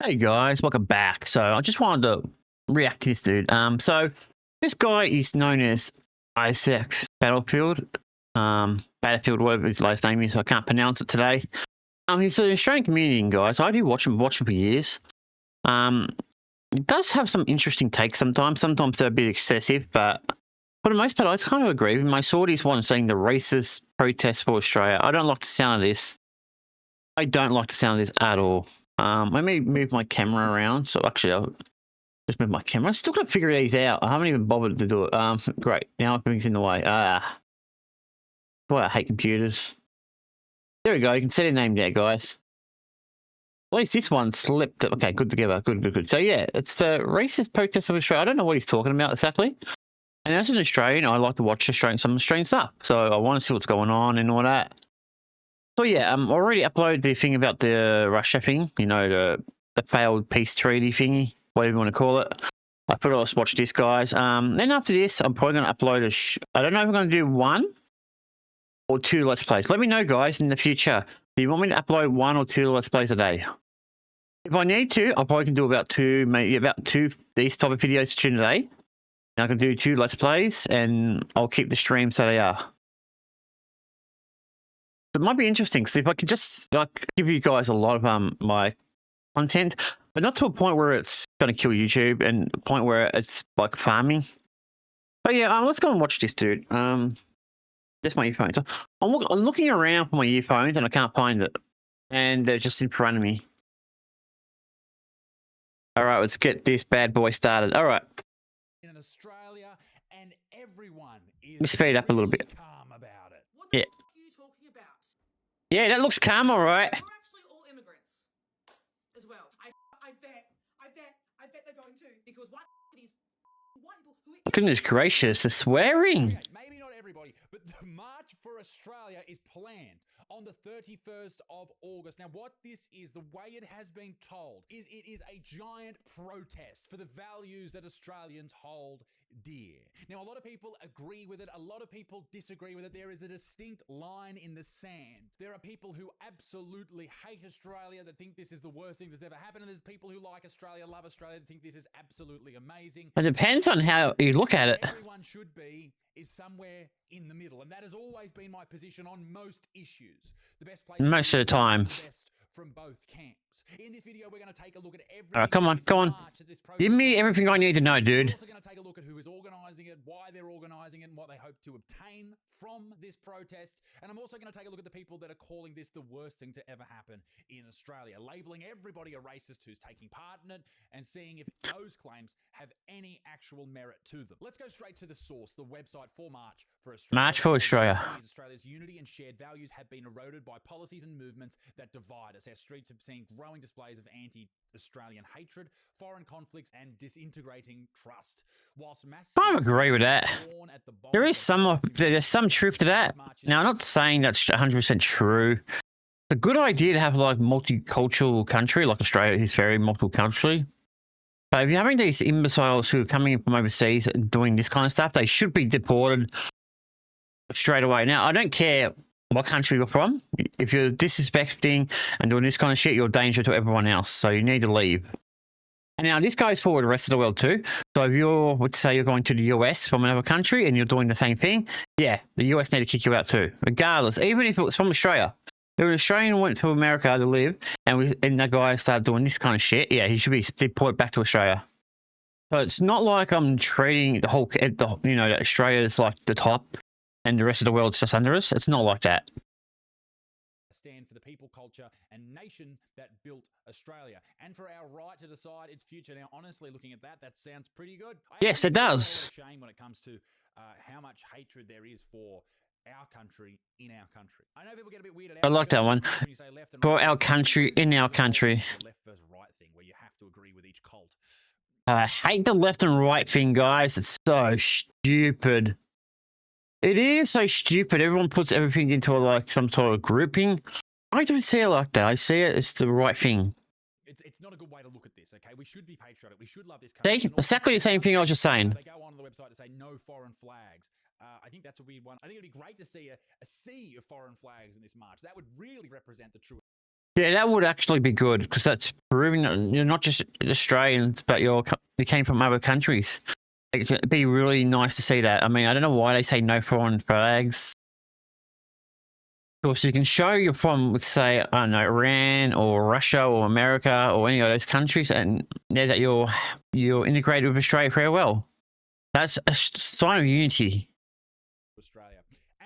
Hey guys, welcome back. So I just wanted to react to this dude. So this guy is known as Isaac Battlefield, Battlefield, whatever his last name is. So I can't pronounce it today. He's an Australian comedian guy. So I do watch him for years. He does have some interesting takes sometimes. Sometimes they're a bit excessive, but for the most part, I kind of agree with him. I saw this one saying the racist protest for Australia. I don't like the sound of this. I don't like the sound of this at all. Let me move my camera around. So actually, I'll just move my camera. I still got to figure these out. I haven't even bothered to do it. Great. Now everything's in the way. Boy, I hate computers. There we go. You can see the name there, guys. At least this one slipped. Okay, good together. Good. So yeah, it's the racist protest of Australia. I don't know what he's talking about exactly. And as an Australian, I like to watch some Australian stuff. So I want to see what's going on and all that. So yeah, I already uploaded the thing about the Russia thing, you know, the failed peace treaty thingy, whatever you want to call it. I thought I'll watch this, guys. Then after this, I'm probably going to upload I don't know if I'm going to do 1 or 2 Let's Plays. Let me know, guys, in the future. Do you want me to upload 1 or 2 Let's Plays a day? If I need to, I probably can do about 2, maybe about 2 these type of videos a day. And I can do 2 Let's Plays, and I'll keep the streams so they are. It might be interesting because if I could just give you guys a lot of my content, but not to a point where it's going to kill YouTube and a point where it's like farming. But yeah, let's go and watch this dude. That's my earphones. I'm looking around for my earphones and I can't find it, and they're just in front of me. All right, let's get this bad boy started. All right. In Australia, and everyone is let me speed up a little bit. Calm about it. What the fuck are you talking about? Yeah, that looks calm, all right. We're actually all immigrants as well. I bet they're going to, because white people who goodness gracious, the swearing. Maybe not everybody, but the March for Australia is planned on the 31st of August. Now, what this is, the way it has been told, is it is a giant protest for the values that Australians hold dear. Now, a lot of people agree with it. A lot of people disagree with it. There is a distinct line in the sand. There are people who absolutely hate Australia, that think this is the worst thing that's ever happened. And there's people who like Australia, love Australia, that think this is absolutely amazing. It depends on how you look at it. Everyone should be is somewhere in the middle. And that has always been my position on most issues. The best place most of the time. Best from both camps. In this video, we're going to take a look at everything. All right, come on. Give me everything I need to know, dude. We're also going to take a look at who is organising it, why they're organising it, and what they hope to obtain from this protest. And I'm also going to take a look at the people that are calling this the worst thing to ever happen in Australia, labelling everybody a racist who's taking part in it, and seeing if those claims have any actual merit to them. Let's go straight to the source, the website for March for Australia. March for Australia. Australia's unity and shared values have been eroded by policies and movements that divide us. Our streets have seen growing displays of anti-Australian hatred, foreign conflicts, and disintegrating trust. Whilst I agree with that. There's some truth to that. Now, I'm not saying that's 100% true. It's a good idea to have like multicultural country, like Australia is very multicultural. But if you're having these imbeciles who are coming in from overseas and doing this kind of stuff, they should be deported straight away. Now, I don't care what country you're from. If you're disrespecting and doing this kind of shit, you're a danger to everyone else. So you need to leave. And now this goes for the rest of the world too. So if you're, let's say you're going to the US from another country and you're doing the same thing, yeah, the US need to kick you out too. Regardless, even if it was from Australia. If an Australian went to America to live and that guy started doing this kind of shit, yeah, he should be deported back to Australia. So it's not like I'm treating that Australia is like the top and the rest of the world's just under us. It's not like that. Stand for the people, culture, and nation that built Australia, and for our right to decide its future. Now, honestly, looking at that sounds pretty good. Yes, it does. Shame when it comes to how much hatred there is for our country in our country. I know people get a bit weirded out. I like that one. When you say left and For right, our country, in our country. the left versus right thing, where you have to agree with each cult. I hate the left and right thing, guys. It's so stupid. It is so stupid. Everyone puts everything into like some sort of grouping. I don't see it like that. I see it as the right thing. It's not a good way to look at this, okay? We should be patriotic. We should love this country. See? Exactly the same thing I was just saying. They go on the website to say no foreign flags. I think that's a weird one. I think it'd be great to see a sea of foreign flags in this march. That would really represent the true Yeah, that would actually be good because that's proving that you're not just Australians, but you came from other countries. It'd be really nice to see that. I mean, I don't know why they say no foreign flags. Of course, you can show you're from, let's say, I don't know, Iran or Russia or America or any of those countries, and yeah, that you're integrated with Australia very well. That's a sign of unity. Australia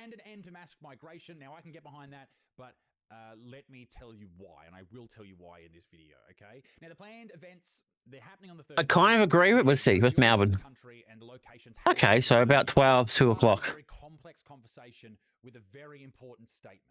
and an end to mass migration. Now, I can get behind that, but let me tell you why, and I will tell you why in this video, okay? Now, the planned events, they're happening on the 30th. I kind of agree with Melbourne. Okay, so about 12, 2 o'clock. Very complex conversation with a very important statement.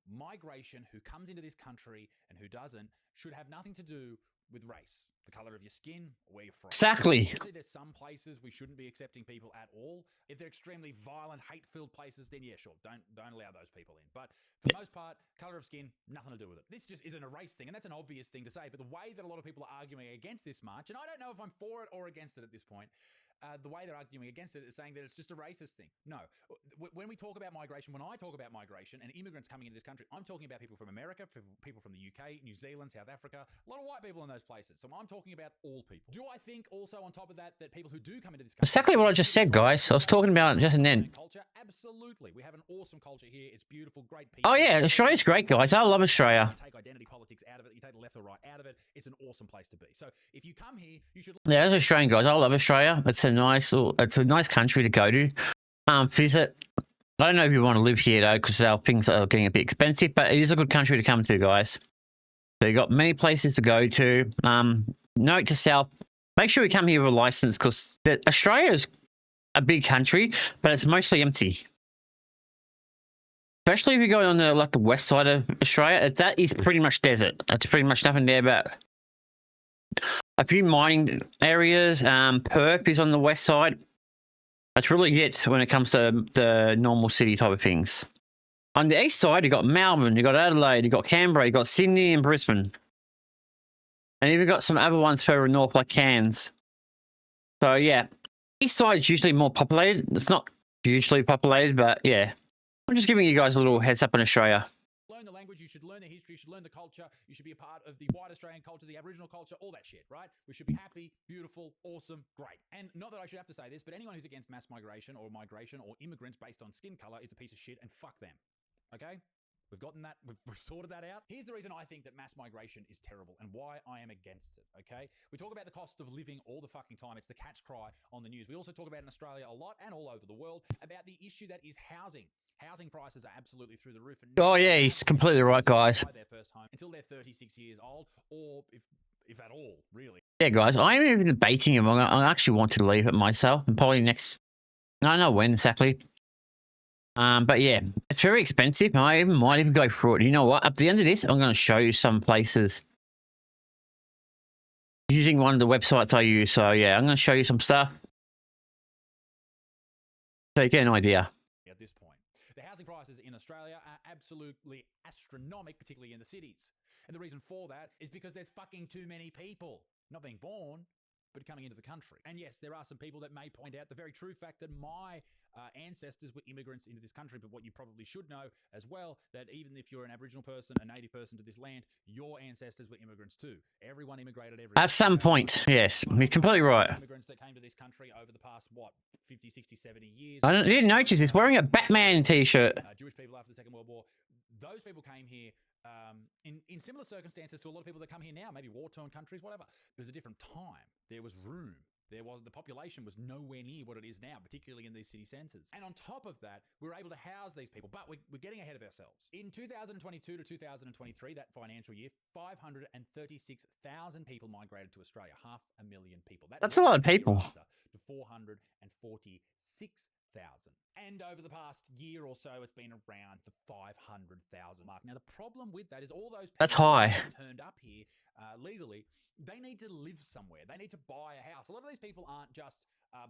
Migration, who comes into this country and who doesn't, should have nothing to do with race, the color of your skin, or where you're from. Exactly. Obviously, there's some places we shouldn't be accepting people at all. If they're extremely violent, hate-filled places, then yeah, sure, don't allow those people in. But for the most part, color of skin, nothing to do with it. This just isn't a race thing, and that's an obvious thing to say. But the way that a lot of people are arguing against this march, and I don't know if I'm for it or against it at this point, the way they're arguing against it is saying that it's just a racist thing. No. When we talk about migration, when I talk about migration and immigrants coming into this country, I'm talking about people from America, people from the UK, New Zealand, South Africa, a lot of white people in those places. So I'm talking about all people. Do I think also on top of that, that people who do come into this country... Exactly what I just said, guys. I was talking about it just then. Culture? Absolutely. We have an awesome culture here. It's beautiful, great people. Oh yeah, Australia's great, guys. I love Australia. You take identity politics out of it, you take the left or right out of it, it's an awesome place to be. So if you come here, you should... Yeah, as Australian, guys, I love Australia. It's a nice country to go to. Visit. I don't know if you want to live here though, because our things are getting a bit expensive, but it is a good country to come to, guys. So you got many places to go to. Note to self, make sure you come here with a license, because Australia is a big country, but it's mostly empty. Especially if you go on the west side of Australia, that is pretty much desert. It's pretty much nothing there but a few mining areas. Perth is on the west side. That's really it when it comes to the normal city type of things. On the east side, you got Melbourne, you got Adelaide, you got Canberra, you got Sydney and Brisbane. And you've got some other ones further north like Cairns. So yeah, east side is usually more populated. It's not hugely populated, but yeah. I'm just giving you guys a little heads up on Australia. Learn the language, you should learn the history, you should learn the culture, you should be a part of the white Australian culture, the Aboriginal culture, all that shit, right? We should be happy, beautiful, awesome, great. And not that I should have to say this, but anyone who's against mass migration or immigrants based on skin color is a piece of shit, and fuck them, okay? We've gotten that, we've sorted that out. Here's the reason I think that mass migration is terrible and why I am against it, okay? We talk about the cost of living all the fucking time. It's the cat's cry on the news. We also talk about in Australia a lot and all over the world about the issue that is housing. Housing prices are absolutely through the roof. And oh yeah, he's completely right, guys. Their first home until they're 36 years old, or if at all, really. Yeah, guys, I'm even debating if I actually want to leave it myself, and probably next. I don't know when exactly. But yeah, it's very expensive. I might even go through it. You know what? At the end of this, I'm going to show you some places using one of the websites I use. So yeah, I'm going to show you some stuff so you get an idea. At this point, the housing prices in Australia are absolutely astronomical, particularly in the cities. And the reason for that is because there's fucking too many people not being born, but coming into the country. And yes, there are some people that may point out the very true fact that my ancestors were immigrants into this country. But what you probably should know as well, that even if you're an Aboriginal person, a native person to this land, your ancestors were immigrants too. Everyone immigrated at some point. Yes, you're completely right. Immigrants that came to this country over the past, what, 50, 60, 70 years. I didn't notice he's wearing a Batman t-shirt. Jewish people after the Second World War. Those people came here in similar circumstances to a lot of people that come here now, maybe war-torn countries, whatever. It was a different time. There was room. The population was nowhere near what it is now, particularly in these city centres. And on top of that, we were able to house these people, but we're getting ahead of ourselves. In 2022 to 2023, that financial year, 536,000 people migrated to Australia, 500,000 people. That's a lot of people. To 446,000. And over the past year or so, it's been around the 500,000 mark. Now, the problem with that is all those people that's high. That turned up here legally, they need to live somewhere. They need to buy a house. A lot of these people aren't just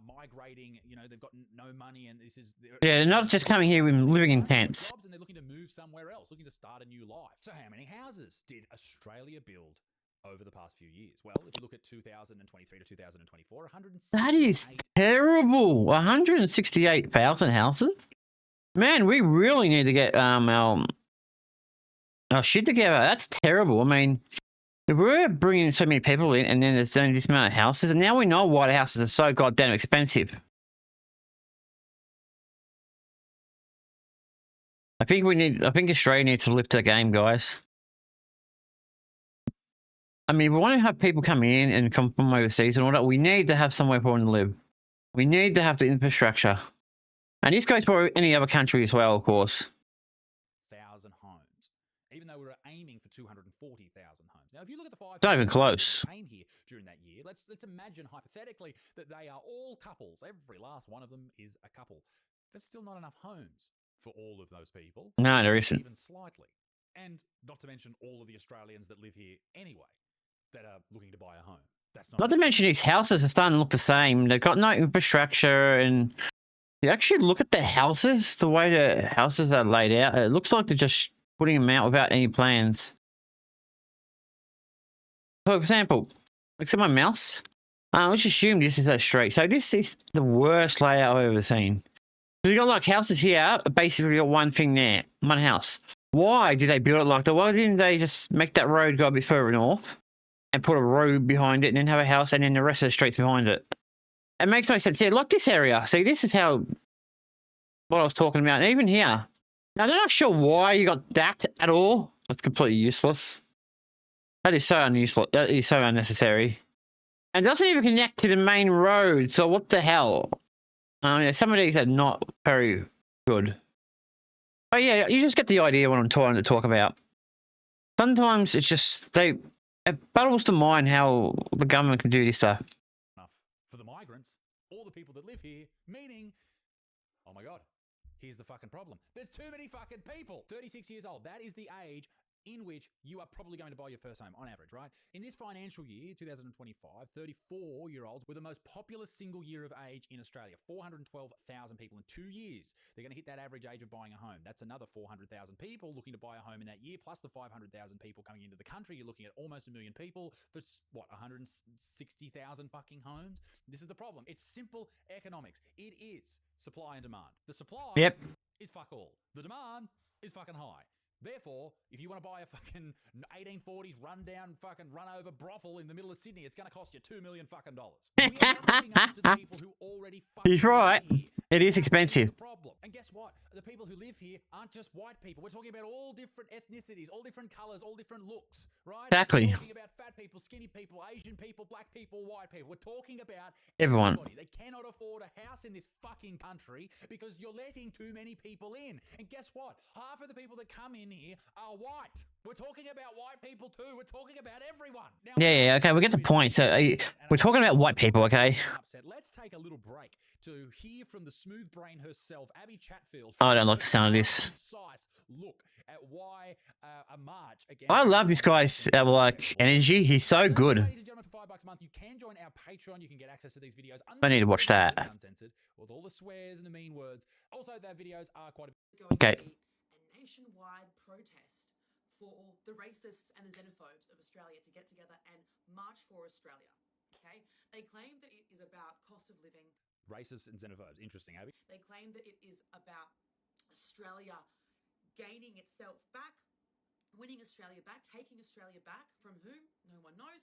migrating, you know, they've got no money and this is... Yeah, they're not just coming here and living in tents. And they're looking to move somewhere else, looking to start a new life. So how many houses did Australia build over the past few years? Well, if you look at 2023 to 2024, 168. That is terrible. 168,000 houses. Man, we really need to get our Oh, shit together. That's terrible. I mean, if we're bringing so many people in and then there's only this amount of houses, and now we know why houses are so goddamn expensive. I think Australia needs to lift the game, guys. I mean, we want to have people come in and come from overseas and all that. We need to have somewhere for them to live. We need to have the infrastructure. And this goes for any other country as well, of course. 1,000 homes, even though we're aiming for 240,000 homes. Now, if you look at the 5 Not even close. here during that year, let's imagine hypothetically that they are all couples. Every last one of them is a couple. There's still not enough homes for all of those people. No, there isn't. Even slightly. And not to mention all of the Australians that live here anyway that are looking to buy a home. That's Not to mention these houses are starting to look the same. They've got no infrastructure, and you actually look at the houses, the way the houses are laid out, it looks like they're just putting them out without any plans. For example, look at my mouse. Let's assume this is a street. So this is the worst layout I've ever seen. So you got like houses here, basically got one thing there, one house. Why did they build it like that? Why didn't they just make that road go a bit further north and put a road behind it and then have a house and then the rest of the streets behind it? It makes no sense. Yeah, like this area. See, this is how what I was talking about. And even here. Now, they're not sure why you got that at all. That's completely useless. That is so unuseless. That is so unnecessary. And it doesn't even connect to the main road. So what the hell? Yeah, some of these are not very good. But yeah, you just get the idea what I'm trying to talk about. Sometimes it's just, it battles the mind how the government can do this stuff. For the migrants, all the people that live here, meaning, oh my God, here's the fucking problem. There's too many fucking people. 36 years old. That is the age in which you are probably going to buy your first home on average, right? In this financial year, 2025, 34-year-olds were the most popular single year of age in Australia. 412,000 people in 2 years. They're going to hit that average age of buying a home. That's another 400,000 people looking to buy a home in that year, plus the 500,000 people coming into the country. You're looking at almost 1 million people for, what, 160,000 fucking homes? This is the problem. It's simple economics. It is supply and demand. The supply is fuck all. The demand is fucking high. Therefore, if you want to buy a fucking 1840s rundown fucking run-over brothel in the middle of Sydney, it's going to cost you $2 million fucking dollars. We are not looking up to the people who already fucking He's right. live here. It is expensive. The problem. And guess what? The people who live here aren't just white people. We're talking about all different ethnicities, all different colors, all different looks, right? Exactly. We're talking about fat people, skinny people, Asian people, black people, white people. We're talking about Everyone. everybody. They cannot afford a house in this fucking country because you're letting too many people in. And guess what? Half of the people that come in here are white. We're talking about white people too. We're talking about everyone. Now, Yeah, okay, we get the point. So we're talking about white people, okay? Let's take a little break to hear from the smooth brain herself, Abby Chatfield. I don't like the sound of this. Concise look at why a march against. I love this guy's like energy. He's so good. Ladies and gentlemen, for $5 a month, you can join our Patreon. You can get access to these videos. I need to watch that. Uncensored, with all the swears and the mean words. Also, their videos are quite Okay. A nationwide protest for the racists and the xenophobes of Australia to get together and march for Australia. Okay? They claim that it is about cost of living. Racists and xenophobes. Interesting, Abby. They claim that it is about Australia gaining itself back, winning Australia back, taking Australia back from whom? No one knows.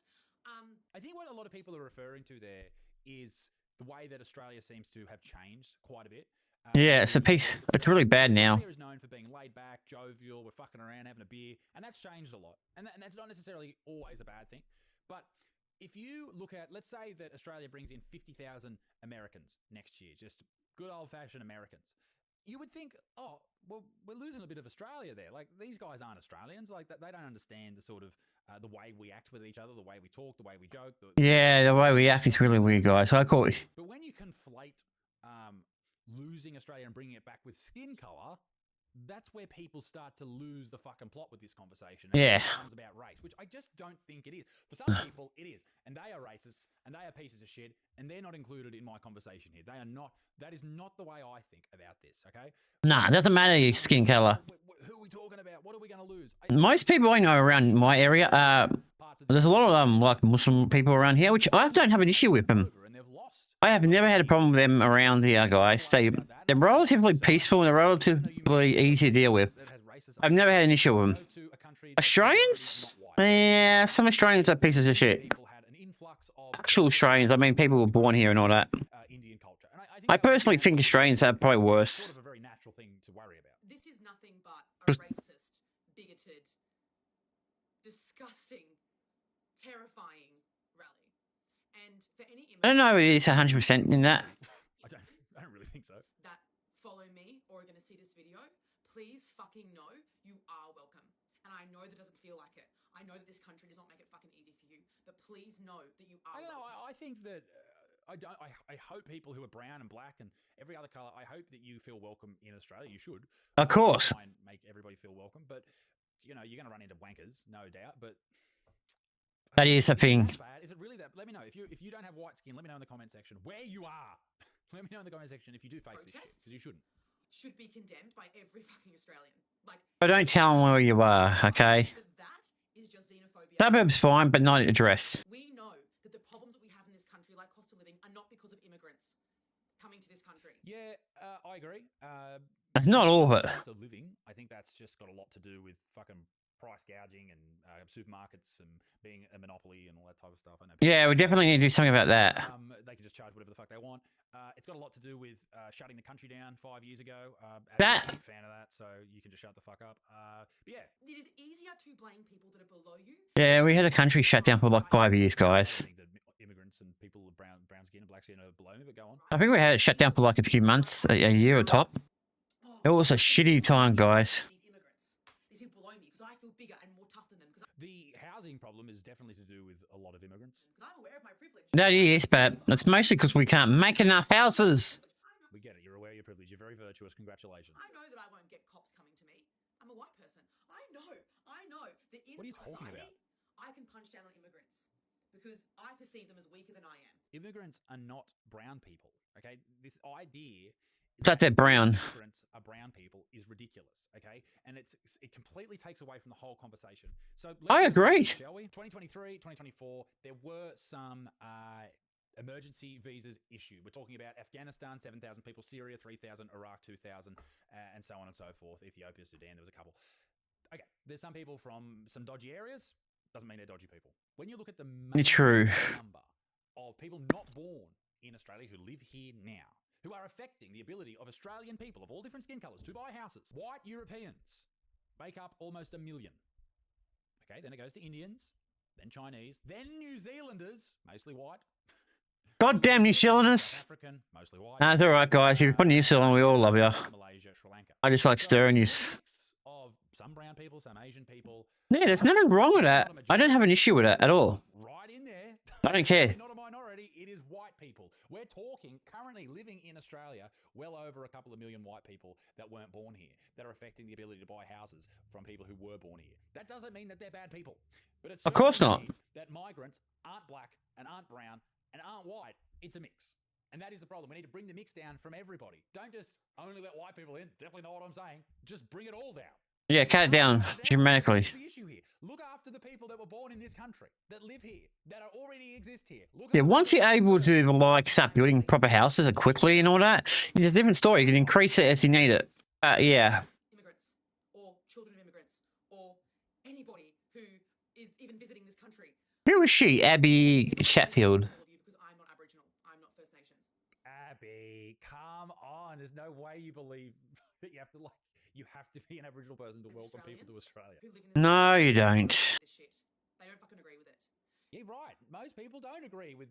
I think what a lot of people are referring to there is the way that Australia seems to have changed quite a bit. Yeah, it's a piece. It's really bad now. Australia is known for being laid back, jovial, we're fucking around, having a beer, and that's changed a lot. And that's not necessarily always a bad thing. But if you look at, let's say that Australia brings in 50,000 Americans next year, just good old-fashioned Americans, you would think, oh, well, we're losing a bit of Australia there. Like, these guys aren't Australians. Like, they don't understand the sort of the way we act with each other, the way we talk, the way we joke. Yeah, the way we act is really weird, guys. I call it. But when you conflate losing Australia and bringing it back with skin color, that's where people start to lose the fucking plot with this conversation. And Yeah. it becomes about race, which I just don't think it is. For some people, it is. And they are racists, and they are pieces of shit, and they're not included in my conversation here. They are not. That is not the way I think about this, okay? Nah, it doesn't matter your skin color. Who are we talking about? What are we going to lose? Most people I know around my area, there's a lot of like Muslim people around here, which I don't have an issue with them. And they've lost. I have never had a problem with them around here, guys. They're relatively peaceful and they're relatively easy to deal with. I've never had an issue with them. country. Australians? Yeah, some Australians are pieces of shit. People had an influx of Actual Australians, I mean, people were born here and all that. Indian culture. And I personally think Australians are probably it's worse. sort of a very natural thing to worry about. This is nothing but a racist, bigoted, disgusting, terrifying rally. And for any I don't know if it's 100% in that. I don't really think so. that follow me or are going to see this video, please fucking know you are welcome. And I know that doesn't feel like it. I know that this country does not make it fucking easy for you, but please know that you are I don't know. welcome. I think that I hope people who are brown and black and every other color. I hope that you feel welcome in Australia. You should. Of course. Try and make everybody feel welcome, but you know you're going to run into wankers, no doubt. But That is a thing. bad. Is it really that? Let me know if you don't have white skin. Let me know in the comment section where you are. Let me know in the comment section if you do face this shit, because you shouldn't. Should be condemned by every fucking Australian. Like, But don't tell them where you are, okay? but that is just xenophobia. Suburbs fine, but not address. We know that the problems that we have in this country, like cost of living, are not because of immigrants coming to this country. Yeah, I agree. That's not all of it. Cost of living, I think that's just got a lot to do with fucking price gouging and supermarkets and being a monopoly and all that type of stuff. I know. Yeah, we definitely need to do something about that. They can just charge whatever the fuck they want. It's got a lot to do with shutting the country down 5 years ago. That- I'm a big fan of that, so you can just shut the fuck up. But yeah, It is easier to blame people that are below you. Yeah, we had the country shut down for like 5 years, I guys. think that immigrants and people with brown skin and black skin are below me. But go on. I think we had it shut down for like a few months, a year or top. It was a shitty time, guys. These immigrants, these people below me, because I feel bigger and more tough than them, because The housing problem is definitely to do with a lot of immigrants. I'm aware of my privilege. That is, but it's mostly because we can't make enough houses. We get it. You're aware of your privilege. You're very virtuous. Congratulations. I know that I won't get cops coming to me. I'm a white person. I know that in What are you talking society, about? I can punch down on immigrants because I perceive them as weaker than I am. Immigrants are not brown people. Okay, this idea That they're brown. immigrants are brown people is ridiculous. Okay, and it completely takes away from the whole conversation. So I let's look at agree. it, shall we? 2023, 2024, there were some emergency visas issued. We're talking about Afghanistan, 7,000 people, Syria, 3,000, Iraq, 2,000, and so on and so forth. Ethiopia, Sudan, there was a couple. Okay, there's some people from some dodgy areas. Doesn't mean they're dodgy people. When you look at the True. number of people not born in Australia who live here now, who are affecting the ability of Australian people of all different skin colours to buy houses, white Europeans make up almost 1 million. Okay, then it goes to Indians, then Chinese, then New Zealanders, mostly white. Goddamn New Zealanders. African, mostly white. That's alright, guys. If you put New Zealand, we all love you. Malaysia, Sri Lanka. I just like So stirring you. it's a mix of some brown people, some Asian people. Yeah, there's nothing wrong with that. I don't have an issue with it at all. Right in there. I don't care. Not a minority, it is white people. We're talking currently living in Australia, well over a couple of million white people that weren't born here, that are affecting the ability to buy houses from people who were born here. That doesn't mean that they're bad people. But it Of course certainly not. means that migrants aren't black and aren't brown and aren't white. It's a mix. And that is the problem. We need to bring the mix down from everybody. Don't just only let white people in. Definitely not what I'm saying. Just bring it all down. Yeah, cut it down dramatically. That's the issue here. Look after the people that were born in this country, that live here, that already exist here. Look Yeah, after once them. you're able to like start building proper houses quickly and all that, it's a different story. You can increase it as you need it. Yeah. Immigrants or children of immigrants or anybody who is even visiting this country. Who is she? Abby Chatfield. All of you, because I'm not Aboriginal. I'm not First Nations. Abby, come on. There's no way you believe that you have to be an Aboriginal person to And welcome people to Australians Australia. who live in this No, you don't. this shit. They don't fucking agree with it. Yeah, right. Most people don't agree with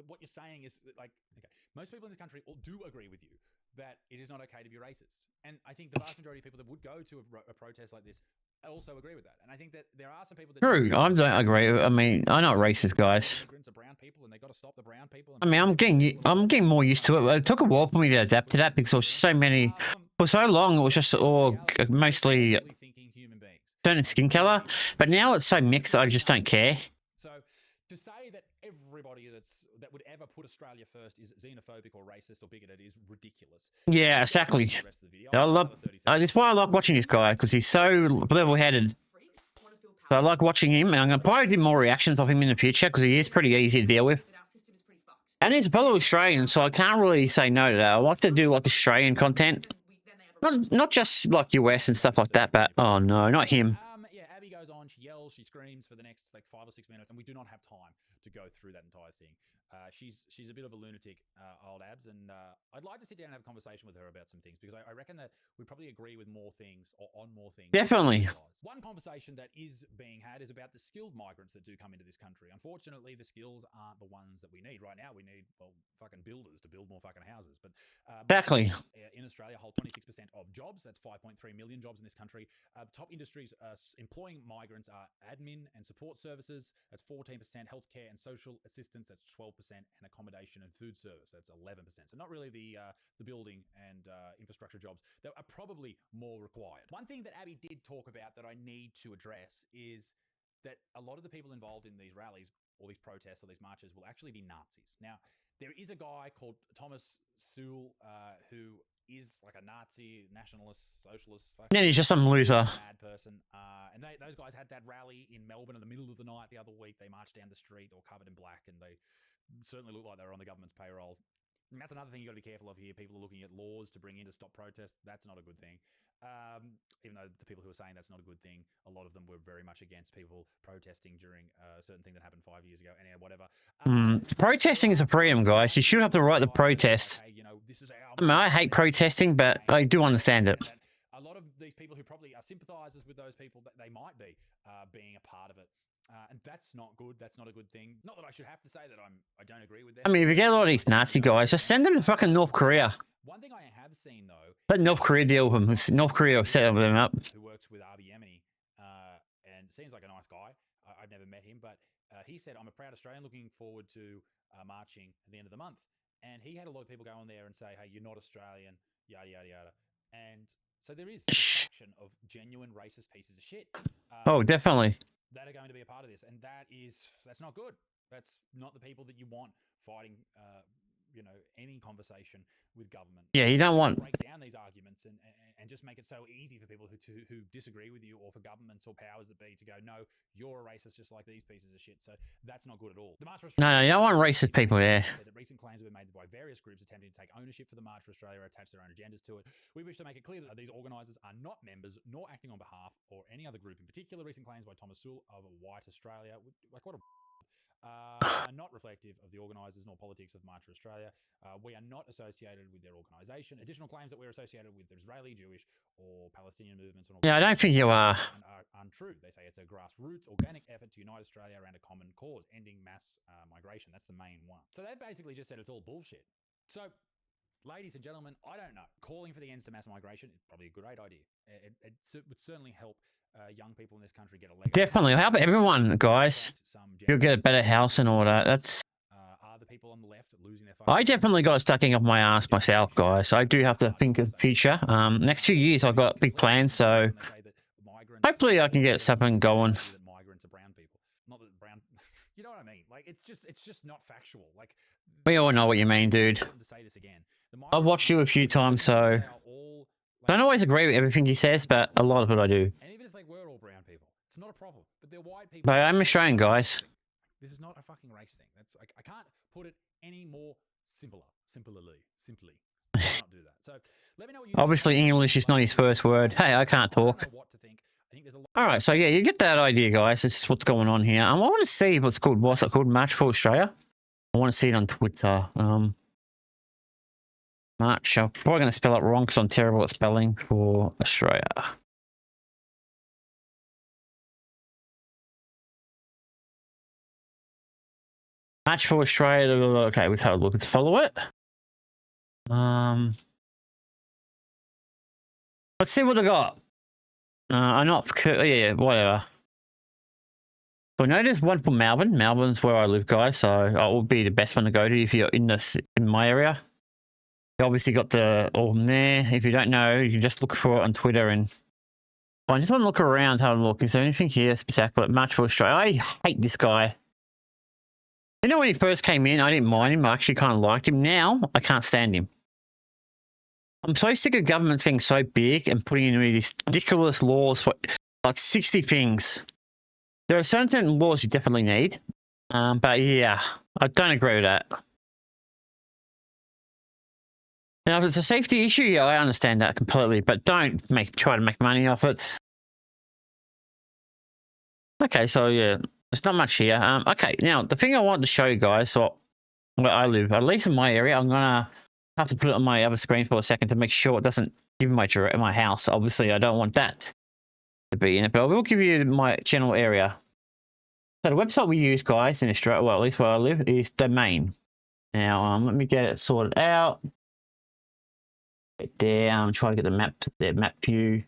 what you're saying is like, okay, most people in this country do agree with you that it is not okay to be racist. And I think the vast majority of people that would go to a protest like this also agree with that. And I think that there are some people that True. I don't agree. I mean, I'm not racist, guys. immigrants are brown people and they got to stop the brown people. I mean, I'm getting more used to it. It took a while for me to adapt to that because there was so many. For so long, it was just all mostly thinking human beings. certain skin color. But now it's so mixed, I just don't care. So to say that everybody that would ever put Australia first is xenophobic or racist or bigoted is ridiculous. Yeah, exactly. The rest of the video. I love. That's why I like watching this guy because he's so level-headed. Freaks want to feel So I powerful. like watching him, and I'm gonna probably do more reactions of him in the future because he is pretty easy to deal with. That our system is pretty fucked. And he's a fellow Australian, so I can't really say no to that. I like to do like Australian content, Then they have a not just like US and stuff like that. But oh no, not him. Yeah, Abby goes on, she yells, she screams for the next like 5 or 6 minutes, and we do not have time to go through that entire thing. She's a bit of a lunatic, old Abs, and I'd like to sit down and have a conversation with her about some things, because I reckon that we probably agree with more things, or on more things. Definitely. One conversation that is being had is about the skilled migrants that do come into this country. Unfortunately, the skills aren't the ones that we need right now. We need, well, fucking builders to build more fucking houses. But Exactly. In Australia hold 26% of jobs. That's 5.3 million jobs in this country. The top industries employing migrants are admin and support services. That's 14%. Healthcare and social assistance. That's 12%. And accommodation and food service. That's 11%. So not really the building and infrastructure jobs that are probably more required. One thing that Abby did talk about that I need to address is that a lot of the people involved in these rallies or these protests or these marches will actually be Nazis. Now, there is a guy called Thomas Sewell who is like a Nazi, nationalist, socialist. Yeah, he's just some loser. Mad person. And those guys had that rally in Melbourne in the middle of the night the other week. They marched down the street all covered in black, and they certainly looked like they were on the government's payroll. And that's another thing you got to be careful of here. People are looking at laws to bring in to stop protests. That's not a good thing. Even though the people who are saying that's not a good thing, a lot of them were very much against people protesting during a certain thing that happened 5 years ago. Anyhow, whatever. Protesting is a freedom, guys. You should have the right to protest. Hey, you know, this is our I mean, I hate protesting, but I do understand it. A lot of these people who probably are sympathizers with those people, that they might be being a part of it. And that's not good. That's not a good thing. Not that I should have to say that I don't agree with them. I mean, if you get a lot of these Nazi guys, just send them to fucking North Korea. One thing I have seen, though... Let North Korea deal with them. North Korea will set them up. Who works with Abiy Yemeni, and seems like a nice guy. I've never met him, but he said, I'm a proud Australian looking forward to marching at the end of the month. And he had a lot of people go on there and say, hey, you're not Australian, yada, yada, yada. And so there is a faction of genuine racist pieces of shit. Oh, definitely. That are going to be a part of this. And that's not good. That's not the people that you want fighting, any conversation with government. Yeah, you don't want... break down these arguments and just make it so easy for people who disagree with you, or for governments or powers that be to go, no, you're a racist just like these pieces of shit. So that's not good at all. The March for No, you don't want racist people there. Said that recent claims have been made by various groups attempting to take ownership for the March for Australia or attach their own agendas to it. We wish to make it clear that these organisers are not members nor acting on behalf or any other group in particular. Recent claims by Thomas Sewell of White Australia, like what a are not reflective of the organisers nor politics of March for Australia. We are not associated with their organisation. Additional claims that we're associated with the Israeli, Jewish, or Palestinian movements. Yeah, I don't think you are. Are untrue. They say it's a grassroots, organic effort to unite Australia around a common cause, ending mass migration. That's the main one. So they've basically just said it's all bullshit. So, ladies and gentlemen, I don't know. Calling for the ends to mass migration is probably a great idea. It would certainly help young people in this country get a leg. Definitely. Help everyone, guys. You'll get a better house and all that. That's... Are the people on the left losing their... I definitely got stucking up my ass myself, guys. I do have to think of the future. Next few years, I've got big plans, so hopefully I can get something going. Migrants are brown people. Not that brown... You know what I mean? Like, it's just not factual. Like, we all know what you mean, dude. To say this again. I've watched you a few times, so don't always agree with everything he says, but a lot of it I do. And even if they were all brown people, it's not a problem. But they're white people. But I'm Australian, guys. This is not a fucking race thing. That's I can't put it any more simply. I cannot do that. So let me know what you Obviously, English is not his first word. Hey, I can't talk. All right, so yeah, you get that idea, guys. This is what's going on here. I want to see what's it called? March for Australia. I want to see it on Twitter. March. I'm probably going to spell it wrong because I'm terrible at spelling for Australia. March for Australia. Okay, let's have a look. Let's follow it. Let's see what they got. I'm not... Yeah, whatever. So I know there's one for Melbourne. Melbourne's where I live, guys. So it will be the best one to go to if you're in my area. You obviously got the all there. If you don't know, you can just look for it on Twitter. And I just want to look around, have a look. Is there anything here spectacular? March for Australia. I hate this guy. You know, when he first came in, I didn't mind him. I actually kind of liked him. Now, I can't stand him. I'm so sick of governments getting so big and putting in these ridiculous laws for like 60 things. There are certain laws you definitely need. But yeah, I don't agree with that. Now, if it's a safety issue, yeah, I understand that completely. But don't try to make money off it. Okay, so yeah, there's not much here. Okay, now the thing I wanted to show you guys, so where I live, at least in my area, I'm gonna have to put it on my other screen for a second to make sure it doesn't give my house. Obviously, I don't want that to be in it, but I will give you my general area. So the website we use, guys, in Australia, well, at least where I live, is Domain. Now, let me get it sorted out. Get down, try to get the map view.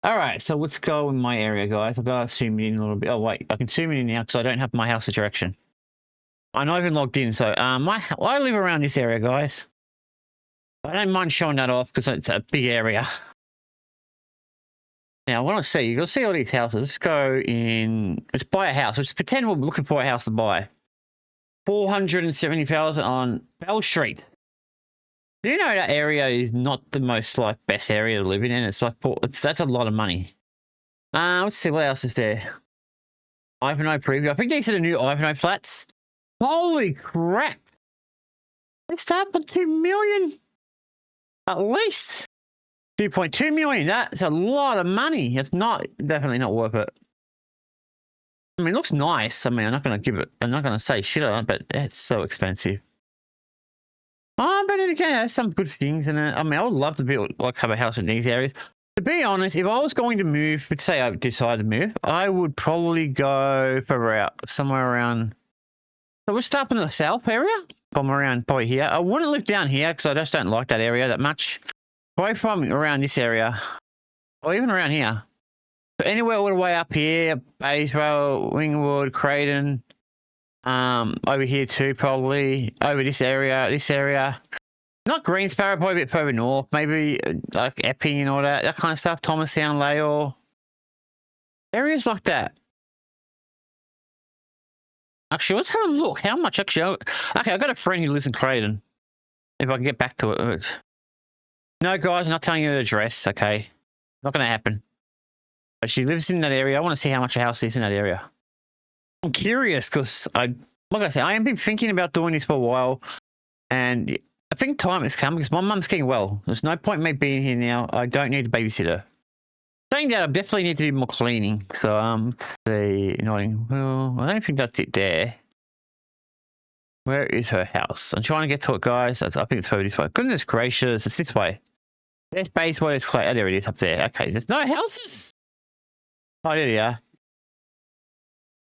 All right, so let's go in my area, guys. I've got to zoom in a little bit. Oh, wait, I can zoom in now because I don't have my house direction. I'm not even logged in, so I live around this area, guys. I don't mind showing that off because it's a big area. Now, I want to see, you'll see all these houses. Let's go in, let's buy a house. Let's pretend we're looking for a house to buy. 470,000 on Bell Street. Do you know that area is not the most like best area to live in? And it's like, that's a lot of money. Let's see, what else is there? Ivanhoe preview. I think these are the new Ivanhoe flats. Holy crap. They start for 2 million. At least. 2.2 million. That's a lot of money. It's definitely not worth it. I mean, it looks nice. I mean, I'm not going to say shit on it, but it's so expensive. Oh, but then again, there's some good things in it. I mean, I would love to build, have a house in these areas. To be honest, if I was going to move, let's say I decide to move, I would probably go for somewhere around, so we'll start in the south area. From around probably here. I wouldn't live down here because I just don't like that area that much. Probably from around this area, or even around here. So anywhere all the way up here, Baysville, Wingwood, Creighton, over here too, probably over this area. Not Greensboro, probably a bit further north, maybe like Epping and all that kind of stuff. Thomastown, Layor, areas like that. Actually, let's have a look. How much actually? Okay, I've got a friend who lives in Creighton. If I can get back to it. No, guys, I'm not telling you the address, okay? Not going to happen. But she lives in that area. I want to see how much a house is in that area. I'm curious because like I said, I have been thinking about doing this for a while. And I think time has come because my mum's getting well. There's no point in me being here now. I don't need a babysitter. Saying that, I definitely need to do more cleaning. So, well, I don't think that's it there. Where is her house? I'm trying to get to it, guys. I think it's over this way. Goodness gracious, it's this way. There's base where it's clay. Oh, there it is up there. Okay, there's no houses. Oh, there you are.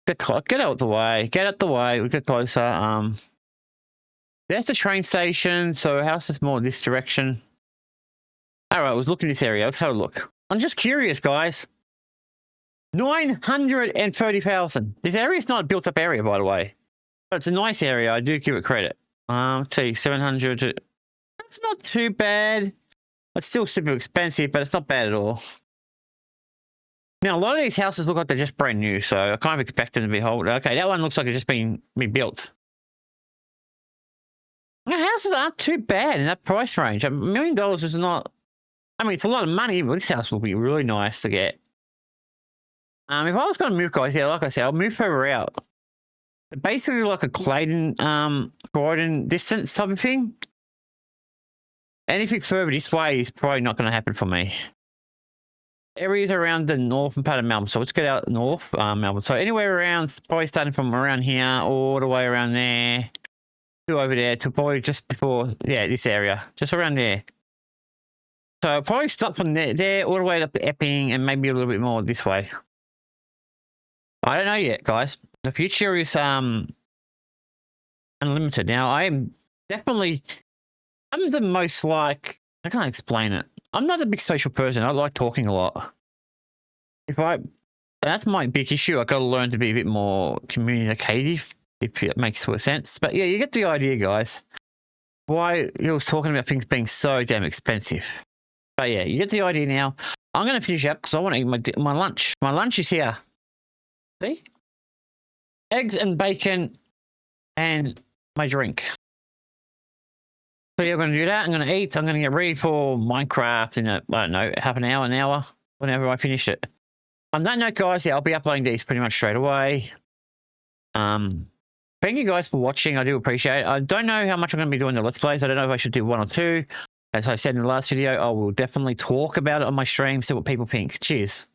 Get out the way. Get out the way. We get closer. There's the train station. So house is more this direction. All right, I was looking at this area. Let's have a look. I'm just curious, guys. 930,000. This area is not a built-up area, by the way. But it's a nice area. I do give it credit. Let's see, 700. That's not too bad. It's still super expensive, but it's not bad at all. Now, a lot of these houses look like they're just brand new, so I kind of expect them to be old. Okay, that one looks like it's just been rebuilt. The houses aren't too bad in that price range. $1 million is not... I mean, it's a lot of money, but this house will be really nice to get. If I was going to move, guys, yeah, like I said, I'll move further out. Basically like a Clayton, Croydon distance type of thing. Anything further this way is probably not going to happen for me. Areas around the northern part of Melbourne. So let's get out north, Melbourne. So anywhere around, probably starting from around here, all the way around there, to over there, to probably just before, yeah, this area, just around there. So I'll probably stop from there all the way up to Epping and maybe a little bit more this way. I don't know yet, guys. The future is unlimited. Now, I'm the most like, how can I explain it? I'm not a big social person. I like talking a lot. That's my big issue. I've got to learn to be a bit more communicative, if it makes sense. But yeah, you get the idea, guys. Why he was talking about things being so damn expensive. But yeah, you get the idea now. I'm going to finish up because I want to eat my lunch. My lunch is here. See? Eggs and bacon and my drink. So yeah, I'm going to do that. I'm going to eat. I'm going to get ready for Minecraft in I don't know, half an hour, whenever I finish it. On that note, guys, yeah, I'll be uploading these pretty much straight away. Thank you guys for watching. I do appreciate it. I don't know how much I'm going to be doing the Let's Plays. I don't know if I should do 1 or 2. As I said in the last video, I will definitely talk about it on my stream, see what people think. Cheers.